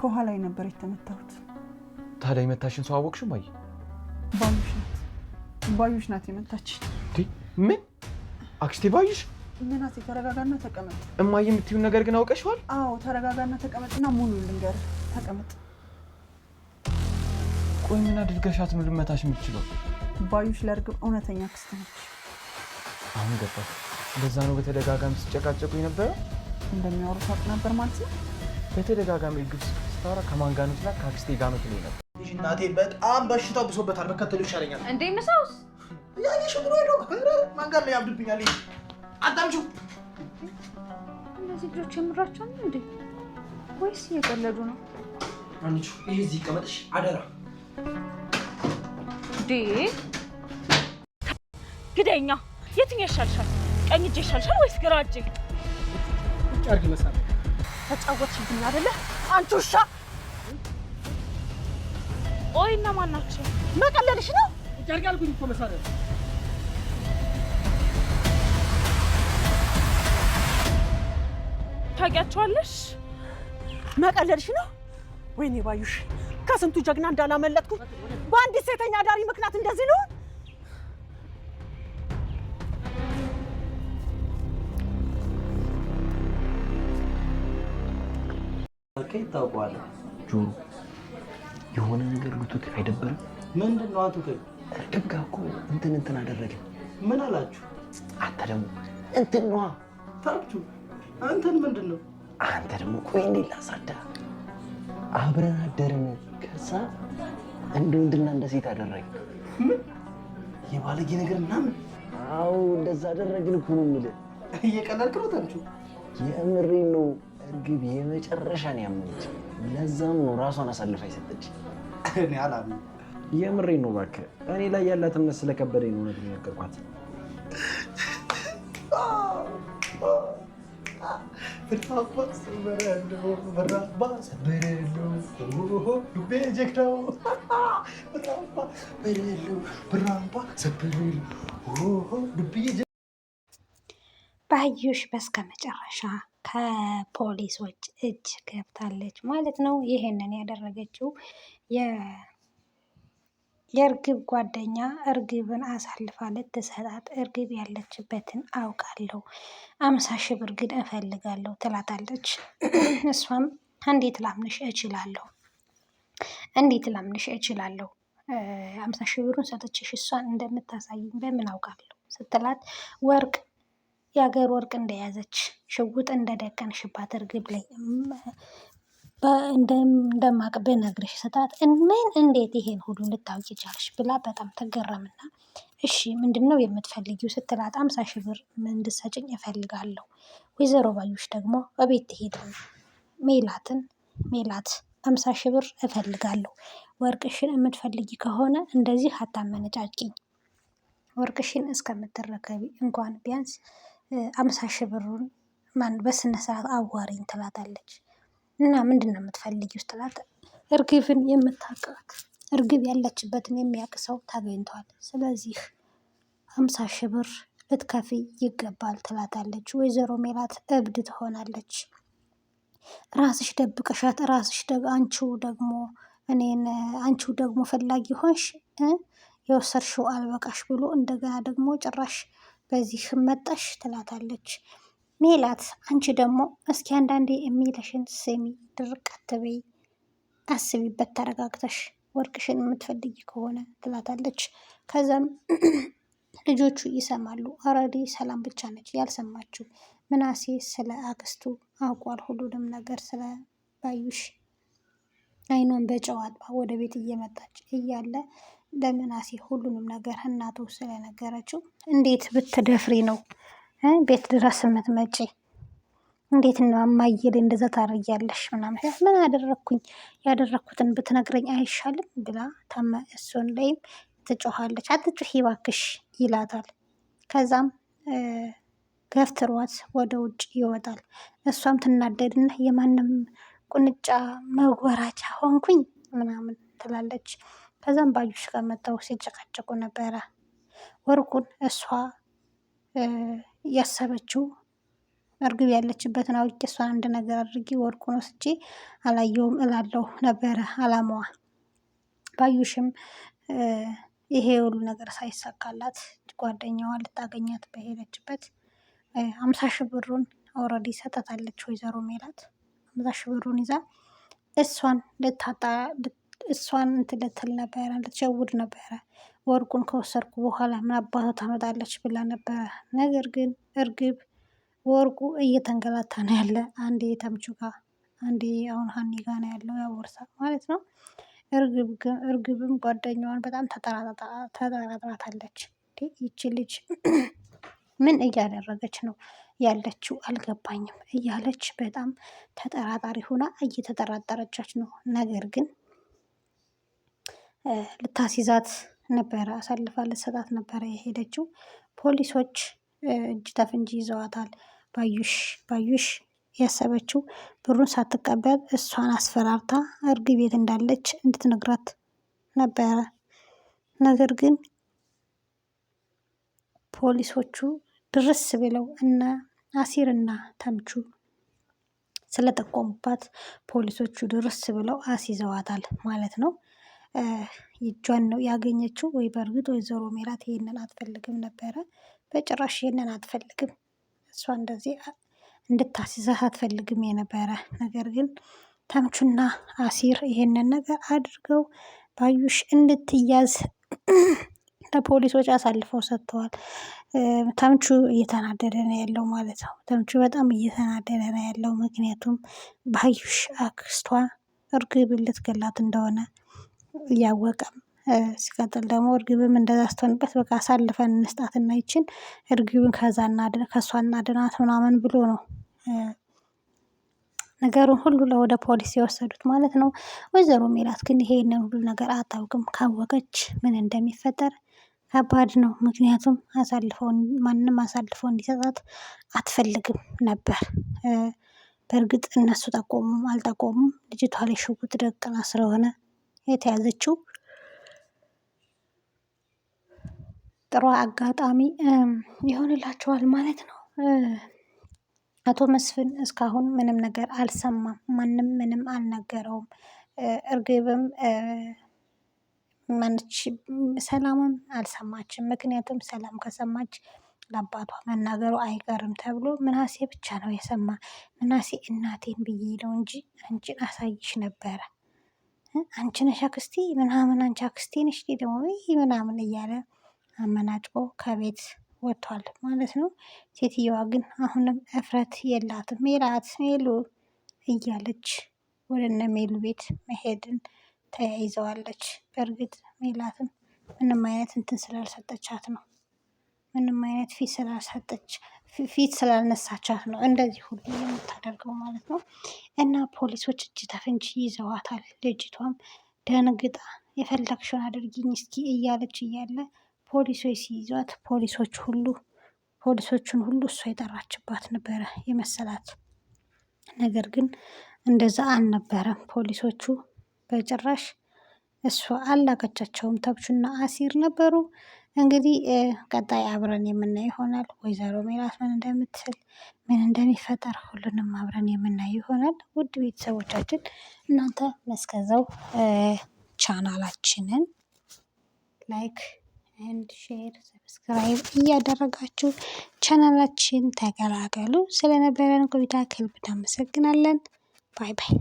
ከኋላዬ ነበር የተመታሁት። ታዲያ የመታሽን ሰው አወቅሽው? ማይ ባዩሽ ናት የመታችኝ። ምን? አክስቴ ባዩሽ? ምናሴ ተረጋጋና ተቀመጥ። እማዬ የምትይውን ነገር ግን አውቀሽዋል? አዎ ተረጋጋና ተቀመጥና ሙሉ ልንገር። ተቀመጥ። ቆይ ምን አድርገሻት ነው ልመታሽ የምትችለው? ባዩሽ ለእርግብ እውነተኛ አክስት ነች። አሁን ገባሽ? እንደዛ ነው በተደጋጋሚ ሲጨቃጨቁ የነበረው? እንደሚያወሩ ታውቅ ነበር ማለት ነው? በተደጋጋሚ እርግብ ስታወራ ከማን ጋር ነው ስላት ከአክስቴ ጋር ነው ትለኝ ነበር። እናቴ በጣም በሽታው ብሶበታል። በከተሉ ይሻለኛል። እንዴ ምሳውስ? ያየሽ ብሎ ሄዶ ማን ጋር ነው ያብድብኛል? አጣምጪው። እነዚህ ልጆች የምራቸው ነው እንዴ ወይስ እየቀለዱ ነው? አንቺ ይሄ እዚህ ቀመጥሽ አደራ። ግደኛ የትኛው ይሻልሻል? ቀኝ እጅ ይሻልሻል ወይስ ግራ እጅ? ጫርግ መሳለ ተጫወትሽብኝ አይደለ አንቺ ውሻ። ቆይ እነማን ናቸው? መቀለልሽ ነው? ጫርግ አልኩኝ እኮ መሳለ። ታውቂያቸዋለሽ? መቀለልሽ ነው? ወይኔ ባዩሽ ከስንቱ ጀግና እንዳላመለጥኩ በአንዲት ሴተኛ ዳሪ ምክንያት እንደዚህ ነው? ከየት ታውቀዋለህ? ጆሮ የሆነ ነገር ልቱት አይደበርም? ምንድን ነው አንተ? እርግብ ጋር እኮ እንትን አደረግን። ምን አላችሁ? አንተ ደግሞ እንትን ነዋ። ታብቱ አንተን ምንድን ነው? አንተ ደግሞ ቆይ እንዴት ላስረዳ? አብረን አደርን። ከዛ እንደ ወንድና እንደ ሴት አደረግን። ምን የባለጌ ነገር ምናምን? አዎ እንደዛ አደረግን እኮ ነው የምልህ። እየቀለድክ ነው ታንቹ? የምሬን ነው። እርግብ የመጨረሻን ያመነች፣ ለዛም ነው ራሷን አሳልፋ የሰጠች። እኔ አላምንም። የምሬን ነው እባክህ። እኔ ላይ ያላት እምነት ስለከበደኝ ነው እውነት የነገርኳት። ባዩሽ በስከ መጨረሻ ከፖሊሶች እጅ ገብታለች ማለት ነው። ይሄንን ያደረገችው የእርግብ ጓደኛ እርግብን አሳልፋ ልትሰጣት እርግብ ያለችበትን አውቃለሁ 50 ሺህ ብር ግን እፈልጋለሁ ትላታለች። እሷም እንዴት ላምንሽ እችላለሁ 50 ሺህ ብሩን ሰጥቼሽ እሷን እንደምታሳይኝ በምን አውቃለሁ ስትላት ወርቅ የአገር ወርቅ እንደያዘች ሽጉጥ እንደደቀንሽባት እርግብ ላይ እንደማቅ ብነግርሽ ስትላት ምን እንዴት ይሄን ሁሉ ልታውቂ ቻልሽ ብላ በጣም ተገረምና እሺ ምንድነው የምትፈልጊው ስትላት 50 ሺህ ብር እንድትሰጭኝ እፈልጋለሁ። ወይዘሮ ባዩሽ ደግሞ እቤት ትሄድና ሜላት 50 ሺህ ብር እፈልጋለሁ። ወርቅሽን የምትፈልጊ ከሆነ እንደዚህ አታመነጫጭኝ። ወርቅሽን እስከምትረከቢ እንኳን ቢያንስ 50 ሺህ ብሩን በስነ ስርዓት አዋሪኝ ትላታለች። እና ምንድነው የምትፈልጊው ስትላት እርግብን የምታውቃት እርግብ ያለችበትን የሚያውቅ ሰው ታገኝቷል። ስለዚህ 50 ሺህ ብር ልትከፍይ ይገባል ትላታለች። ወይዘሮ ሜላት እብድ ትሆናለች። ራስሽ ደብቀሻት አንቺው ደግሞ ፈላጊ ሆንሽ የወሰድሽው አልበቃሽ ብሎ እንደገና ደግሞ ጭራሽ በዚህ መጣሽ ትላታለች። ሜላት አንቺ ደግሞ እስኪ አንዳንዴ የሚለሽን ስሚ፣ ድርቅ አትበይ፣ አስቢበት ተረጋግተሽ ወርቅሽን የምትፈልጊ ከሆነ ትላታለች። ከዛም ልጆቹ ይሰማሉ። አረዲ ሰላም ብቻ ነች ያልሰማችው። ምናሴ ስለ አክስቱ አውቋል ሁሉንም ነገር ስለ ባዩሽ። አይኗን በጨው አጥባ ወደ ቤት እየመጣች እያለ ለምናሴ ሁሉንም ነገር እናቱ ስለነገረችው እንዴት ብትደፍሪ ነው ቤት ድረስ የምትመጪ? እንዴት ነው እማዬ ላይ እንደዛ ታረጊያለሽ? ምናምን ምን አደረግኩኝ? ያደረግኩትን ብትነግረኝ አይሻልም ብላ እሱን ላይም ትጮኻለች። አትጩሂ እባክሽ ይላታል። ከዛም ገፍትሯት ወደ ውጭ ይወጣል። እሷም ትናደድና የማንም ቁንጫ መጎራቻ ሆንኩኝ ምናምን ትላለች። ከዛም ባዩሽ ጋር መጥተው ሲጨቃጨቁ ነበረ። ወርቁን እሷ ያሰበችው እርግብ ያለችበትን አውቄ እሷን አንድ ነገር አድርጌ ወርቁን ወስጄ አላየውም እላለሁ ነበረ አላማዋ። ባዩሽም ይሄ ሁሉ ነገር ሳይሳካላት ጓደኛዋ ልታገኛት በሄደችበት 50 ሺህ ብሩን ኦልሬዲ ሰጣታለች ወይዘሮ ሜላት። 50 ሺህ ብሩን ይዛ እሷን እንትን ልትል ነበረ፣ ልትሸውድ ነበረ። ወርቁን ከወሰድኩ በኋላ ምን አባቷ ታመጣለች ብላ ነበረ። ነገር ግን እርግብ ወርቁ እየተንገላታ ነው ያለ። አንዴ ተምቹ ጋር፣ አንዴ አሁን ሀኒ ጋር ነው ያለው ያ ቦርሳ ማለት ነው። እርግብም ጓደኛዋን በጣም ተጠራጥራታለች። ይቺ ልጅ ምን እያደረገች ነው ያለችው አልገባኝም እያለች በጣም ተጠራጣሪ ሆና እየተጠራጠረቻች ነው። ነገር ግን ልታስይዛት ነበረ፣ አሳልፋ ልትሰጣት ነበረ የሄደችው። ፖሊሶች እጅ ተፍንጂ ይዘዋታል። ባዩሽ ያሰበችው ብሩን ሳትቀበል እሷን አስፈራርታ እርግብ ቤት እንዳለች እንድትነግራት ነበረ። ነገር ግን ፖሊሶቹ ድርስ ብለው እነ አሲርና ተምቹ ስለጠቆሙባት ፖሊሶቹ ድርስ ብለው አስይዘዋታል ማለት ነው። እጇን ነው ያገኘችው። ወይ በእርግጥ ወይዘሮ ሜላት ይሄንን አትፈልግም ነበረ። በጭራሽ ይሄንን አትፈልግም። እሷ እንደዚህ እንድታስይዛት አትፈልግም የነበረ። ነገር ግን ተምቹና አሲር ይሄንን ነገር አድርገው ባዩሽ እንድትያዝ ለፖሊሶች አሳልፈው ሰጥተዋል። ተምቹ እየተናደደ ነው ያለው ማለት ነው። ተምቹ በጣም እየተናደደ ነው ያለው። ምክንያቱም ባዩሽ አክስቷ እርግብን ልትገላት እንደሆነ እያወቀም ሲቀጥል ደግሞ እርግብም እንደዛ ስትሆንበት በቃ አሳልፈን እንስጣትና ይችን እርግብን ከእሷ እናድናት ምናምን ብሎ ነው ነገሩን ሁሉ ወደ ፖሊስ የወሰዱት ማለት ነው። ወይዘሮ ሜላት ግን ይሄንን ሁሉ ነገር አታውቅም። ካወቀች ምን እንደሚፈጠር ከባድ ነው። ምክንያቱም ማንም አሳልፈው እንዲሰጣት አትፈልግም ነበር። በእርግጥ እነሱ ጠቆሙም አልጠቆሙም ልጅቷ ላይ ሽጉጥ ደቅና ስለሆነ የተያዘችው ጥሩ አጋጣሚ ይሆንላቸዋል ማለት ነው። አቶ መስፍን እስካሁን ምንም ነገር አልሰማም። ማንም ምንም አልነገረውም። እርግብም ሰላምም አልሰማችም። ምክንያቱም ሰላም ከሰማች ለአባቷ መናገሩ አይቀርም ተብሎ ምናሴ ብቻ ነው የሰማ። ምናሴ እናቴን ብዬ ነው እንጂ አንቺን አሳይሽ ነበረ፣ አንቺ ነሽ አክስቴ ምናምን፣ አንቺ አክስቴ ነሽ ደግሞ ምናምን እያለ አመናጭቆ ከቤት ወጥቷል ማለት ነው። ሴትየዋ ግን አሁንም እፍረት የላትም። ሜሉ እያለች ወደ እነ ሜሉ ቤት መሄድን ተያይዘዋለች። በእርግጥ ሜላትም ምንም አይነት እንትን ስላልሰጠቻት ነው፣ ምንም አይነት ፊት ስላልነሳቻት ነው እንደዚህ ሁሉ የምታደርገው ማለት ነው። እና ፖሊሶች እጅ ተፍንጂ ይዘዋታል። ልጅቷም ደንግጣ የፈለግሽውን አድርጊኝ እስኪ እያለች እያለ ፖሊሶች ሲይዟት ፖሊሶቹን ሁሉ እሷ የጠራችባት ነበረ የመሰላት። ነገር ግን እንደዛ አልነበረም። ፖሊሶቹ በጭራሽ እሷ አላከቻቸውም። ተምቹና አሲር ነበሩ። እንግዲህ ቀጣይ አብረን የምናይ ይሆናል። ወይዘሮ ሜላት ምን እንደምትል ምን እንደሚፈጠር ሁሉንም አብረን የምናይ ይሆናል። ውድ ቤተሰቦቻችን እናንተ መስከዛው ቻናላችንን ላይክ ኤንድ ሼር ሰብስክራይብ እያደረጋችሁ ቻናላችን ተቀላቀሉ። ስለነበረን ቆይታ ከልብ እናመሰግናለን። ባይ ባይ።